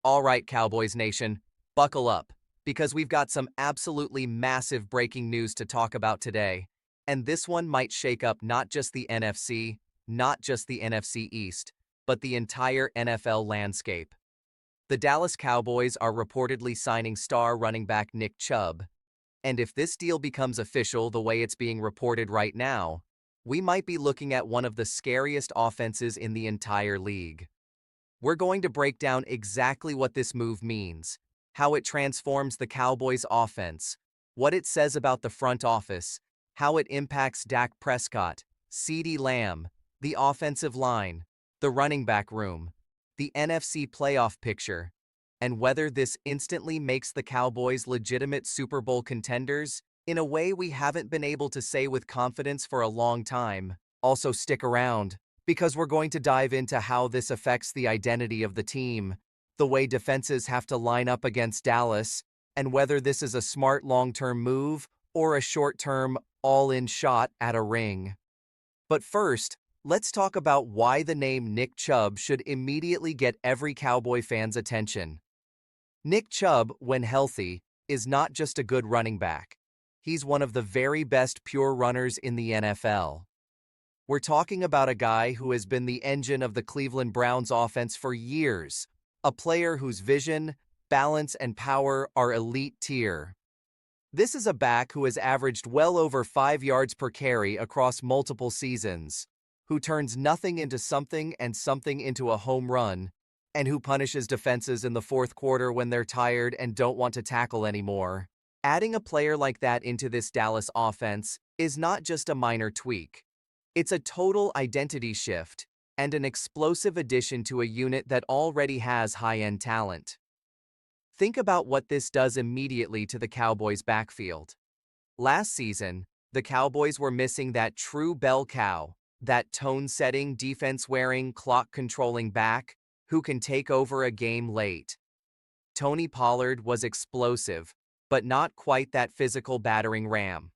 All right, Cowboys Nation, buckle up, because we've got some absolutely massive breaking news to talk about today. And this one might shake up not just the NFC, not just the NFC East, but the entire NFL landscape. The Dallas Cowboys are reportedly signing star running back Nick Chubb. And if this deal becomes official the way it's being reported right now, we might be looking at one of the scariest offenses in the entire league. We're going to break down exactly what this move means, how it transforms the Cowboys' offense, what it says about the front office, how it impacts Dak Prescott, CeeDee Lamb, the offensive line, the running back room, the NFC playoff picture, and whether this instantly makes the Cowboys legitimate Super Bowl contenders in a way we haven't been able to say with confidence for a long time. Also stick around, because we're going to dive into how this affects the identity of the team, the way defenses have to line up against Dallas, and whether this is a smart long-term move or a short-term, all-in shot at a ring. But first, let's talk about why the name Nick Chubb should immediately get every Cowboy fan's attention. Nick Chubb, when healthy, is not just a good running back. He's one of the very best pure runners in the NFL. We're talking about a guy who has been the engine of the Cleveland Browns offense for years, a player whose vision, balance, and power are elite tier. This is a back who has averaged well over 5 yards per carry across multiple seasons, who turns nothing into something and something into a home run, and who punishes defenses in the fourth quarter when they're tired and don't want to tackle anymore. Adding a player like that into this Dallas offense is not just a minor tweak. It's a total identity shift and an explosive addition to a unit that already has high-end talent. Think about what this does immediately to the Cowboys' backfield. Last season, the Cowboys were missing that true bell cow, that tone-setting, defense-wearing, clock-controlling back who can take over a game late. Tony Pollard was explosive, but not quite that physical battering ram.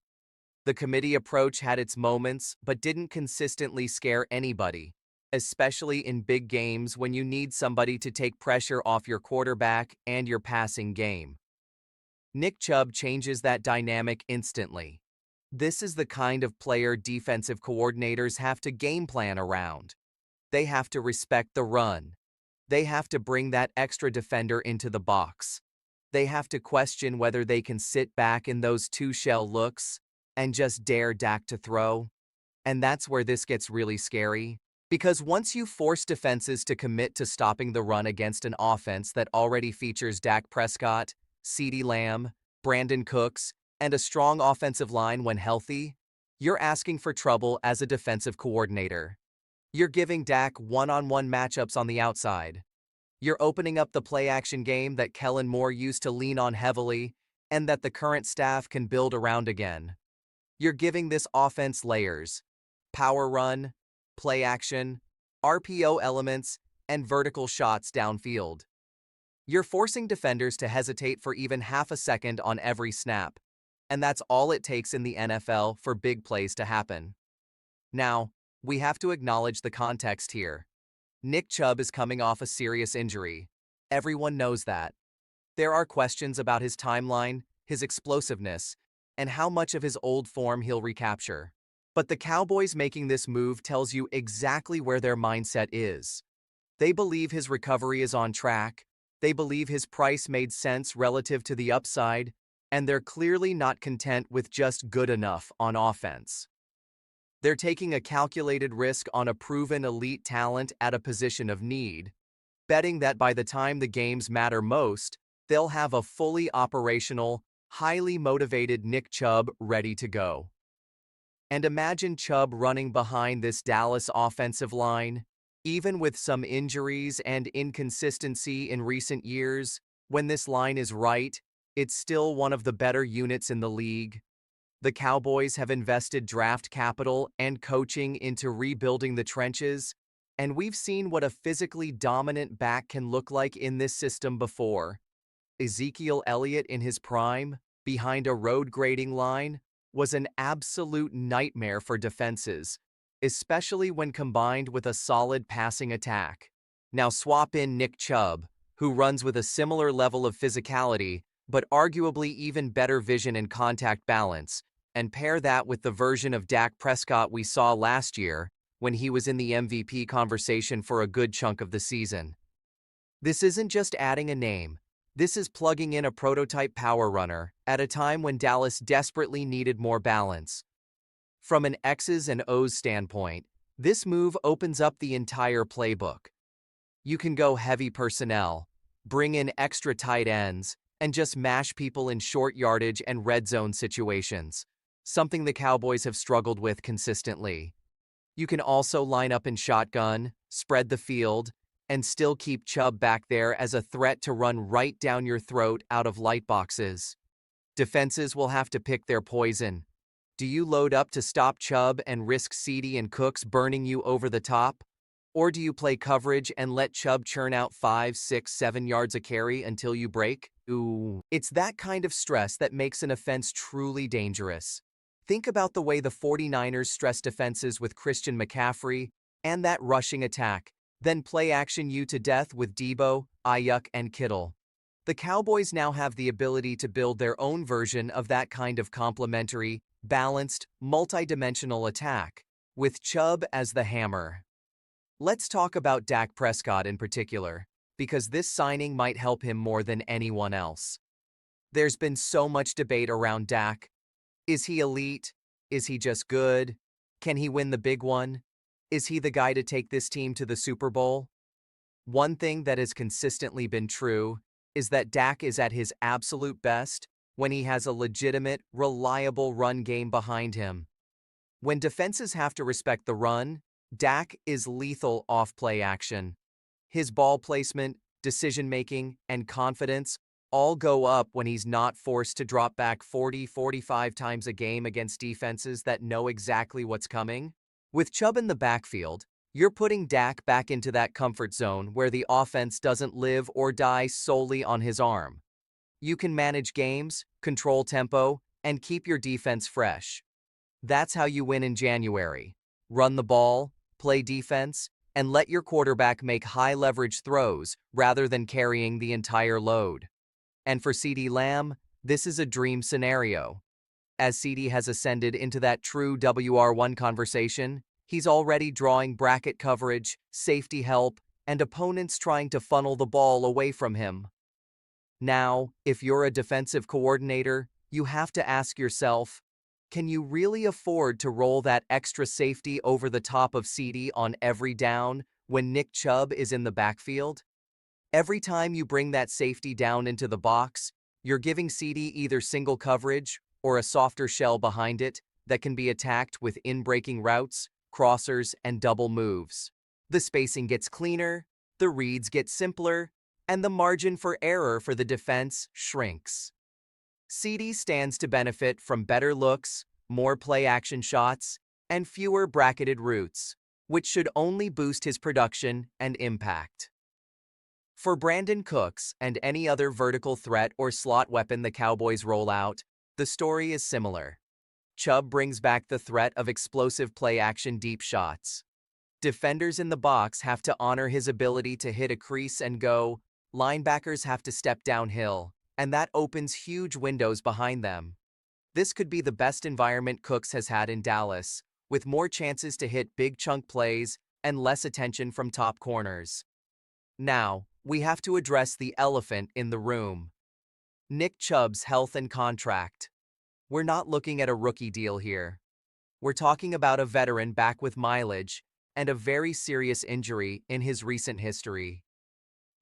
The committee approach had its moments, but didn't consistently scare anybody, especially in big games when you need somebody to take pressure off your quarterback and your passing game. Nick Chubb changes that dynamic instantly. This is the kind of player defensive coordinators have to game plan around. They have to respect the run. They have to bring that extra defender into the box. They have to question whether they can sit back in those two-shell looks and just dare Dak to throw. And that's where this gets really scary. Because once you force defenses to commit to stopping the run against an offense that already features Dak Prescott, CeeDee Lamb, Brandon Cooks, and a strong offensive line when healthy, you're asking for trouble as a defensive coordinator. You're giving Dak one-on-one matchups on the outside. You're opening up the play-action game that Kellen Moore used to lean on heavily and that the current staff can build around again. You're giving this offense layers: power run, play action, RPO elements, and vertical shots downfield. You're forcing defenders to hesitate for even half a second on every snap, and that's all it takes in the NFL for big plays to happen. Now, we have to acknowledge the context here. Nick Chubb is coming off a serious injury. Everyone knows that. There are questions about his timeline, his explosiveness, and how much of his old form he'll recapture. But the Cowboys making this move tells you exactly where their mindset is. They believe his recovery is on track, they believe his price made sense relative to the upside, and they're clearly not content with just good enough on offense. They're taking a calculated risk on a proven elite talent at a position of need, betting that by the time the games matter most, they'll have a fully operational, highly motivated Nick Chubb ready to go. And imagine Chubb running behind this Dallas offensive line. Even with some injuries and inconsistency in recent years, when this line is right, it's still one of the better units in the league. The Cowboys have invested draft capital and coaching into rebuilding the trenches, and we've seen what a physically dominant back can look like in this system before. Ezekiel Elliott in his prime, behind a road grading line, was an absolute nightmare for defenses, especially when combined with a solid passing attack. Now swap in Nick Chubb, who runs with a similar level of physicality, but arguably even better vision and contact balance, and pair that with the version of Dak Prescott we saw last year when he was in the MVP conversation for a good chunk of the season. This isn't just adding a name. This is plugging in a prototype power runner at a time when Dallas desperately needed more balance. From an X's and O's standpoint, this move opens up the entire playbook. You can go heavy personnel, bring in extra tight ends, and just mash people in short yardage and red zone situations, something the Cowboys have struggled with consistently. You can also line up in shotgun, spread the field, and still keep Chubb back there as a threat to run right down your throat out of light boxes. Defenses will have to pick their poison. Do you load up to stop Chubb and risk CD and Cooks burning you over the top? Or do you play coverage and let Chubb churn out 5, 6, 7 yards a carry until you break? Ooh. It's that kind of stress that makes an offense truly dangerous. Think about the way the 49ers stress defenses with Christian McCaffrey and that rushing attack, then play action you to death with Debo, Ayuk, and Kittle. The Cowboys now have the ability to build their own version of that kind of complementary, balanced, multi-dimensional attack, with Chubb as the hammer. Let's talk about Dak Prescott in particular, because this signing might help him more than anyone else. There's been so much debate around Dak. Is he elite? Is he just good? Can he win the big one? Is he the guy to take this team to the Super Bowl? One thing that has consistently been true is that Dak is at his absolute best when he has a legitimate, reliable run game behind him. When defenses have to respect the run, Dak is lethal off play action. His ball placement, decision-making, and confidence all go up when he's not forced to drop back 40-45 times a game against defenses that know exactly what's coming. With Chubb in the backfield, you're putting Dak back into that comfort zone where the offense doesn't live or die solely on his arm. You can manage games, control tempo, and keep your defense fresh. That's how you win in January. Run the ball, play defense, and let your quarterback make high-leverage throws rather than carrying the entire load. And for CeeDee Lamb, this is a dream scenario. As CeeDee has ascended into that true WR1 conversation, he's already drawing bracket coverage, safety help, and opponents trying to funnel the ball away from him. Now, if you're a defensive coordinator, you have to ask yourself, can you really afford to roll that extra safety over the top of CeeDee on every down when Nick Chubb is in the backfield? Every time you bring that safety down into the box, you're giving CeeDee either single coverage or a softer shell behind it that can be attacked with in-breaking routes, crossers, and double moves. The spacing gets cleaner, the reads get simpler, and the margin for error for the defense shrinks. CeeDee stands to benefit from better looks, more play-action shots, and fewer bracketed routes, which should only boost his production and impact. For Brandon Cooks and any other vertical threat or slot weapon the Cowboys roll out, the story is similar. Chubb brings back the threat of explosive play-action deep shots. Defenders in the box have to honor his ability to hit a crease and go. Linebackers have to step downhill, and that opens huge windows behind them. This could be the best environment Cooks has had in Dallas, with more chances to hit big chunk plays and less attention from top corners. Now, we have to address the elephant in the room. Nick Chubb's health and contract. We're not looking at a rookie deal here. We're talking about a veteran back with mileage and a very serious injury in his recent history.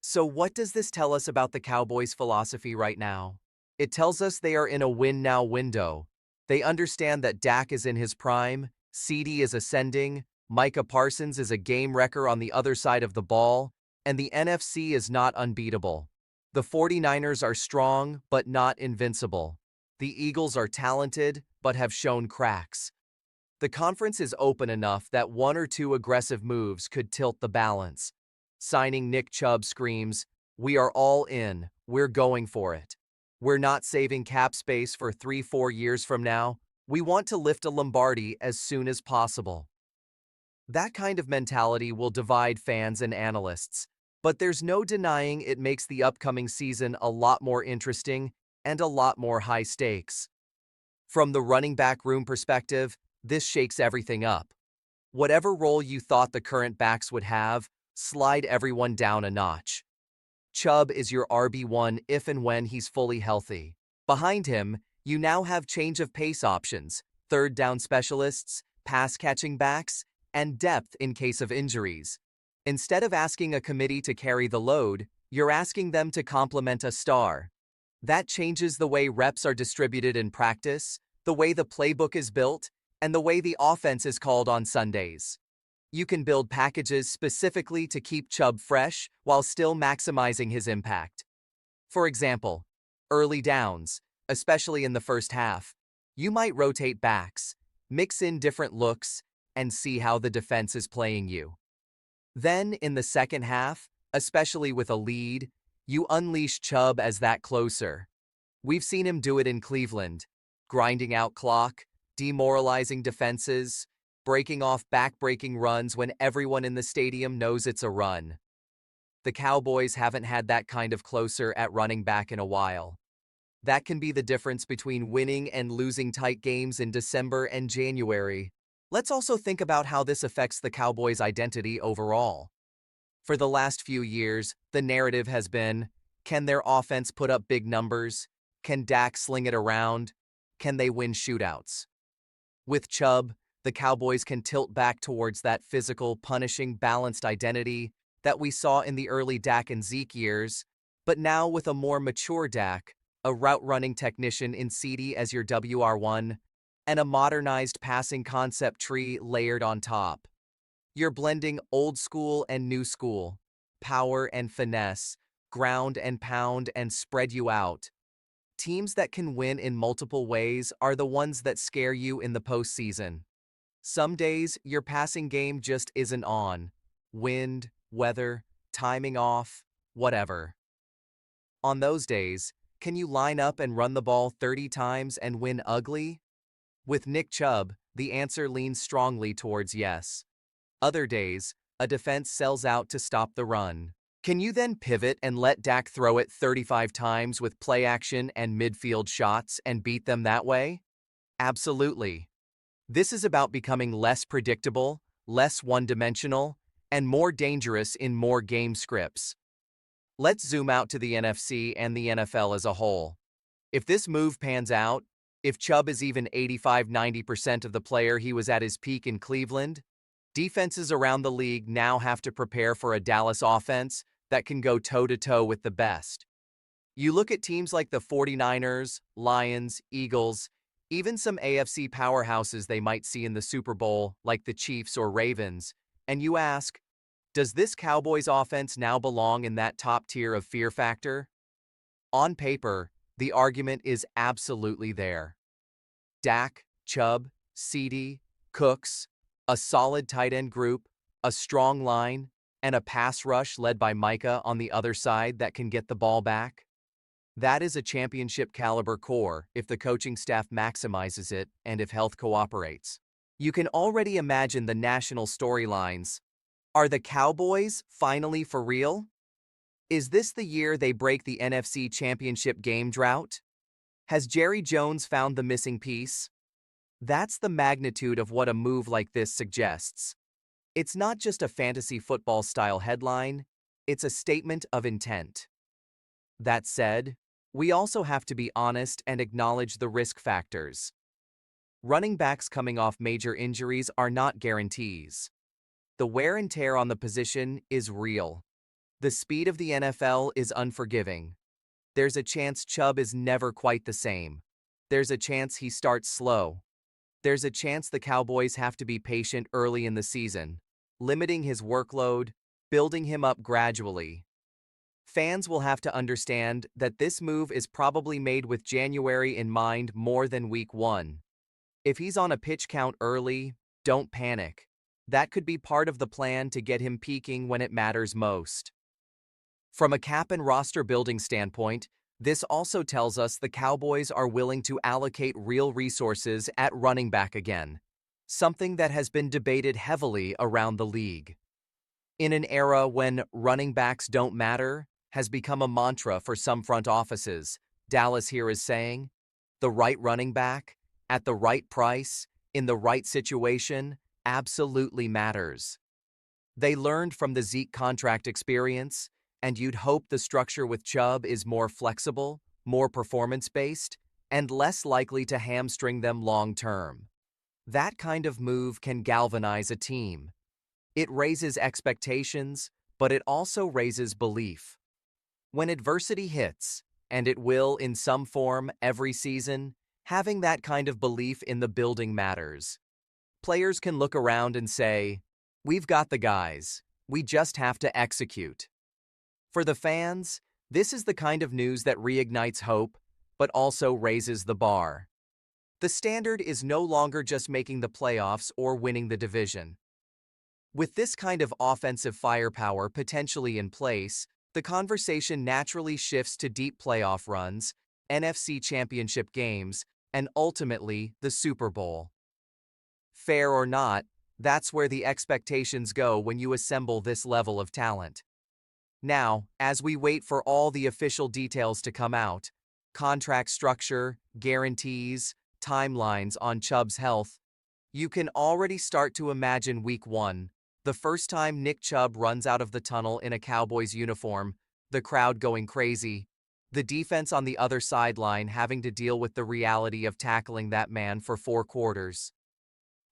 So what does this tell us about the Cowboys' philosophy right now? It tells us they are in a win-now window. They understand that Dak is in his prime, CeeDee is ascending, Micah Parsons is a game wrecker on the other side of the ball, and the NFC is not unbeatable. The 49ers are strong, but not invincible. The Eagles are talented, but have shown cracks. The conference is open enough that one or two aggressive moves could tilt the balance. Signing Nick Chubb screams, "We are all in, we're going for it. We're not saving cap space for 3-4 years from now. We want to lift a Lombardi as soon as possible." That kind of mentality will divide fans and analysts. But there's no denying it makes the upcoming season a lot more interesting and a lot more high stakes. From the running back room perspective, this shakes everything up. Whatever role you thought the current backs would have, slide everyone down a notch. Chubb is your RB1 if and when he's fully healthy. Behind him, you now have change of pace options, third down specialists, pass-catching backs, and depth in case of injuries. Instead of asking a committee to carry the load, you're asking them to complement a star. That changes the way reps are distributed in practice, the way the playbook is built, and the way the offense is called on Sundays. You can build packages specifically to keep Chubb fresh while still maximizing his impact. For example, early downs, especially in the first half, you might rotate backs, mix in different looks, and see how the defense is playing you. Then, in the second half, especially with a lead, you unleash Chubb as that closer. We've seen him do it in Cleveland, grinding out clock, demoralizing defenses, breaking off back-breaking runs when everyone in the stadium knows it's a run. The Cowboys haven't had that kind of closer at running back in a while. That can be the difference between winning and losing tight games in December and January. Let's also think about how this affects the Cowboys' identity overall. For the last few years, the narrative has been, can their offense put up big numbers? Can Dak sling it around? Can they win shootouts? With Chubb, the Cowboys can tilt back towards that physical, punishing, balanced identity that we saw in the early Dak and Zeke years, but now with a more mature Dak, a route-running technician in CD as your WR1, and a modernized passing concept tree layered on top. You're blending old school and new school, power and finesse, ground and pound and spread you out. Teams that can win in multiple ways are the ones that scare you in the postseason. Some days, your passing game just isn't on. Wind, weather, timing off, whatever. On those days, can you line up and run the ball 30 times and win ugly? With Nick Chubb, the answer leans strongly towards yes. Other days, a defense sells out to stop the run. Can you then pivot and let Dak throw it 35 times with play action and midfield shots and beat them that way? Absolutely. This is about becoming less predictable, less one-dimensional, and more dangerous in more game scripts. Let's zoom out to the NFC and the NFL as a whole. If this move pans out, if Chubb is even 85–90% of the player he was at his peak in Cleveland, defenses around the league now have to prepare for a Dallas offense that can go toe-to-toe with the best. You look at teams like the 49ers, Lions, Eagles, even some AFC powerhouses they might see in the Super Bowl, like the Chiefs or Ravens, and you ask, does this Cowboys offense now belong in that top tier of fear factor? On paper, the argument is absolutely there. Dak, Chubb, CD, Cooks, a solid tight end group, a strong line, and a pass rush led by Micah on the other side that can get the ball back. That is a championship-caliber core if the coaching staff maximizes it and if health cooperates. You can already imagine the national storylines. Are the Cowboys finally for real? Is this the year they break the NFC Championship game drought? Has Jerry Jones found the missing piece? That's the magnitude of what a move like this suggests. It's not just a fantasy football-style headline, it's a statement of intent. That said, we also have to be honest and acknowledge the risk factors. Running backs coming off major injuries are not guarantees. The wear and tear on the position is real. The speed of the NFL is unforgiving. There's a chance Chubb is never quite the same. There's a chance he starts slow. There's a chance the Cowboys have to be patient early in the season, limiting his workload, building him up gradually. Fans will have to understand that this move is probably made with January in mind more than Week 1. If he's on a pitch count early, don't panic. That could be part of the plan to get him peaking when it matters most. From a cap and roster building standpoint, this also tells us the Cowboys are willing to allocate real resources at running back again, something that has been debated heavily around the league. In an era when running backs don't matter has become a mantra for some front offices, Dallas here is saying, the right running back, at the right price, in the right situation, absolutely matters. They learned from the Zeke contract experience, and you'd hope the structure with Chubb is more flexible, more performance-based, and less likely to hamstring them long-term. That kind of move can galvanize a team. It raises expectations, but it also raises belief. When adversity hits, and it will in some form every season, having that kind of belief in the building matters. Players can look around and say, "We've got the guys. We just have to execute." For the fans, this is the kind of news that reignites hope, but also raises the bar. The standard is no longer just making the playoffs or winning the division. With this kind of offensive firepower potentially in place, the conversation naturally shifts to deep playoff runs, NFC championship games, and ultimately the Super Bowl. Fair or not, that's where the expectations go when you assemble this level of talent. Now, as we wait for all the official details to come out, contract structure, guarantees, timelines on Chubb's health, you can already start to imagine Week 1, the first time Nick Chubb runs out of the tunnel in a Cowboys uniform, the crowd going crazy, the defense on the other sideline having to deal with the reality of tackling that man for 4 quarters.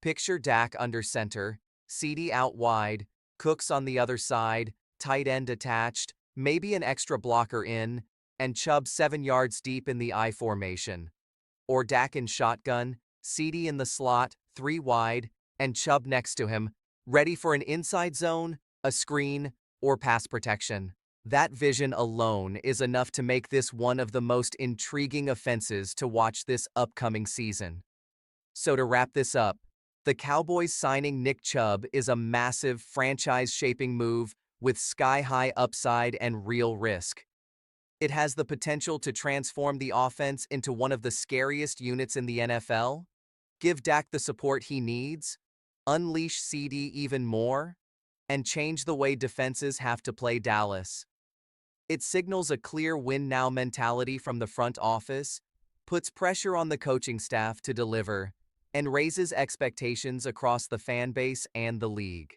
Picture Dak under center, CD out wide, Cooks on the other side, tight end attached, maybe an extra blocker in, and Chubb 7 yards deep in the I formation. Or Dak in shotgun, CD in the slot, 3 wide, and Chubb next to him, ready for an inside zone, a screen, or pass protection. That vision alone is enough to make this one of the most intriguing offenses to watch this upcoming season. So to wrap this up, the Cowboys signing Nick Chubb is a massive franchise-shaping move with sky-high upside and real risk. It has the potential to transform the offense into one of the scariest units in the NFL, give Dak the support he needs, unleash CD even more, and change the way defenses have to play Dallas. It signals a clear win-now mentality from the front office, puts pressure on the coaching staff to deliver, and raises expectations across the fan base and the league.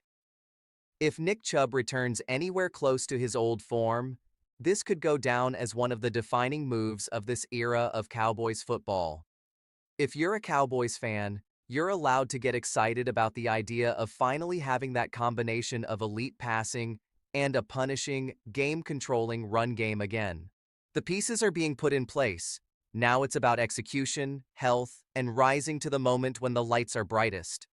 If Nick Chubb returns anywhere close to his old form, this could go down as one of the defining moves of this era of Cowboys football. If you're a Cowboys fan, you're allowed to get excited about the idea of finally having that combination of elite passing and a punishing, game-controlling run game again. The pieces are being put in place. Now it's about execution, health, and rising to the moment when the lights are brightest.